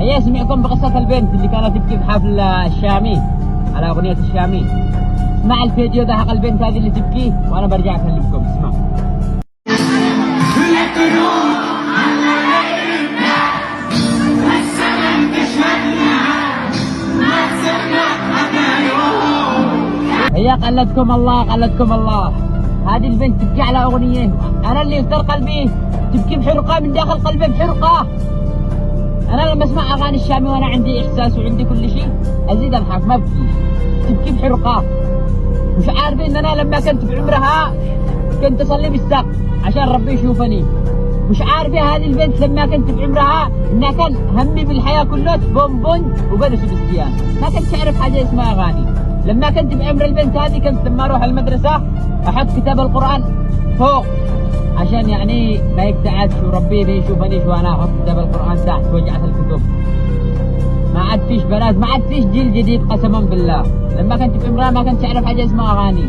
هيا اسمعكم بقصة البنت اللي كانت تبكي بحفل الشامي على أغنية الشامي. اسمع الفيديو ده حق البنت هذه اللي تبكي وأنا برجع أكلمكم. اسمع. هيا قلدكم الله. هذه البنت تبكي على أغنية، أنا اللي يفتر قلبي تبكي بحرقة من داخل قلبي بحرقة. أنا لما أسمع أغاني الشامي وأنا عندي إحساس وعندي كل شيء أزيد أضحك ما أبكيش. تبكي بحرقة. مش عارفين إن أنا لما كنت بعمرها كنت أصلي بالسقف عشان ربي يشوفني. مش عارفة هذه البنت لما كنت بعمرها إنها كان همي بالحياة كله بونبون وبرس بالسيان، ما كنت أعرف حاجة اسمها أغاني. لما كنت بعمر البنت هذه كنت لما أروح المدرسة أحط كتاب القرآن فوق عشان يعني ما يقتعدش وربي بيشوفنيش وأنا أحط كتاب القرآن تحت وجعت الكتب. ما عاد فيش بنات، ما عاد فيش جيل جديد قسما بالله. لما كنت بعمرها ما كنت أعرف حاجة اسمها أغاني.